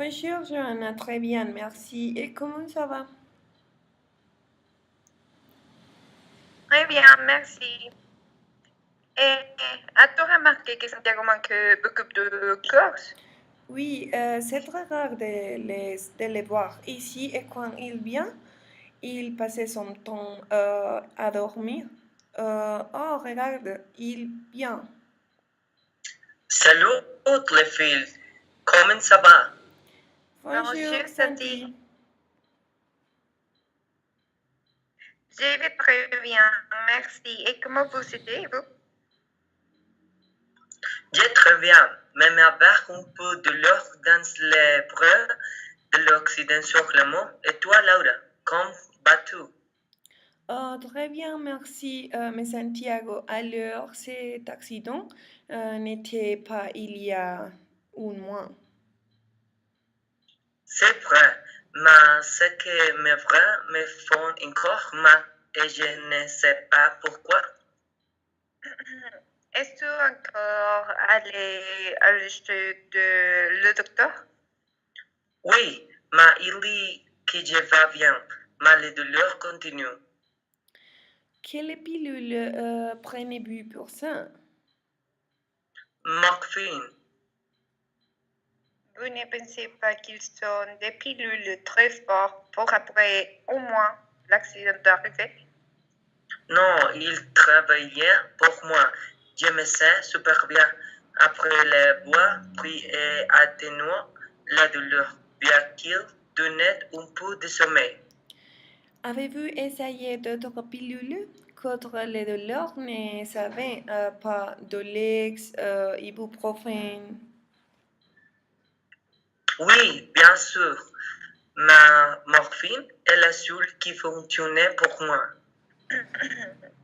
Bonjour Johanna, très bien, merci. Et comment ça va? Très bien, merci. Et as-tu remarqué que Santiago manque beaucoup de courses? Oui, c'est très rare de les voir ici et quand il vient, il passait son temps à dormir. Oh, regarde, il vient. Salut les filles, comment ça va? Bonjour Bonjour Santi. Santi. Je vais très bien, merci. Et comment vous êtes, vous? J'ai très bien, même avec un peu de l'or dans les bras de l'Occident sur le monde. Et toi, Laura, comment vas-tu? Oh, très bien, merci. Mais Santiago, alors cet accident n'était pas il y a un mois. C'est vrai, mais ce que mes bras me font encore mal et je ne sais pas pourquoi. Es-tu encore allé à l'institut de le docteur? Oui, mais il dit que je vais bien, mais les douleurs continuent. Quelle pilule prenez-vous pour ça? Morphine, Vous ne pensez pas qu'ils sont des pilules très fortes pour après au moins l'accident d'arriver? non, il travaillait pour moi. Je me sens super bien. Après le bois, puis atténuant la douleur, bien qu'il donnait un peu de sommeil. Avez-vous essayé d'autres pilules contre les douleurs? Ne savez pas Dolex, ibuprofène? Oui, bien sûr. Ma morphine est la seule qui fonctionnait pour moi.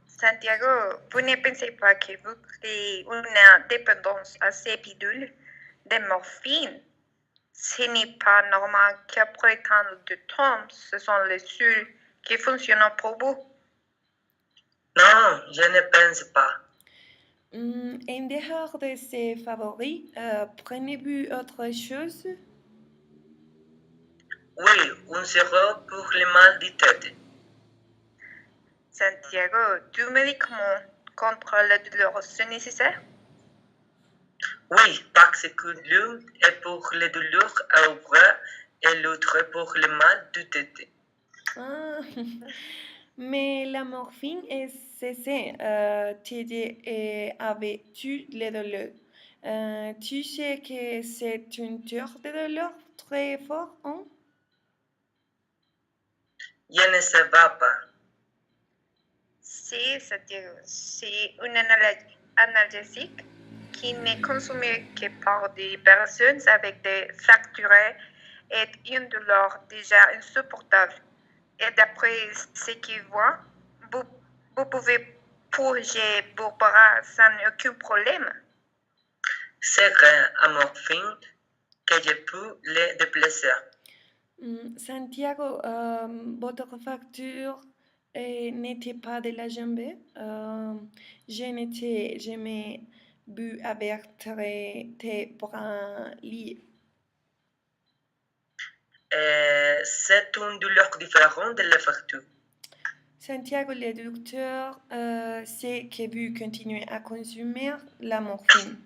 Santiago, vous ne pensez pas que vous créez une dépendance à ces pilules de morphine? Ce n'est pas normal qu'après tant de temps, ce sont les seuls qui fonctionnent pour vous. Non, je ne pense pas. En dehors de ces favoris, prenez-vous autre chose? Oui, un sirop pour le mal de tête. Santiago, deux médicaments contre la douleur sont nécessaires? Oui, parce que l'un est pour les douleurs au bras et l'autre pour le mal de tête. Ah, mais la morphine est censée t'aider avec les douleurs. Tu sais que c'est une douleur de douleur très fort, hein? Je ne sais pas. Si, Santiago, c'est un analgésique qui n'est consommé que par des personnes avec des fractures et une douleur déjà insupportable. Et d'après ce qu'ils voient, vous pouvez bouger vos bras sans aucun problème. C'est grâce à morphine que je peux les déplacer. Santiago, votre facture n'était pas de la jambe. Je n'étais jamais bu avec tes bras liés. C'est une douleur différente de la fracture. Santiago, le docteur sait que vous continuez à consommer la morphine.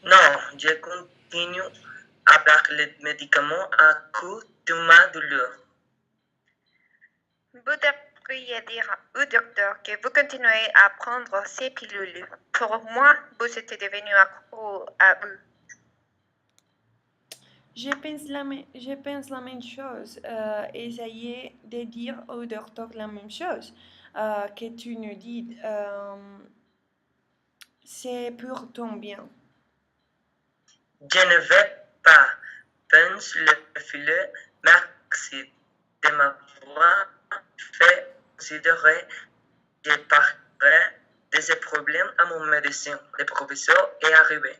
Non, je continue avec les médicaments à cause de ma douleur. Vous devriez dire au docteur que vous continuez à prendre ces pilules. Pour moi, vous êtes devenu accro à eux. Je pense la même chose. Essayez de dire au docteur la même chose que tu nous dis. C'est pour ton bien. Je ne vais pas penser le filet, merci de m'avoir fait considérer. Je parlerai de ces problèmes à mon médecin. Le professeur est arrivé.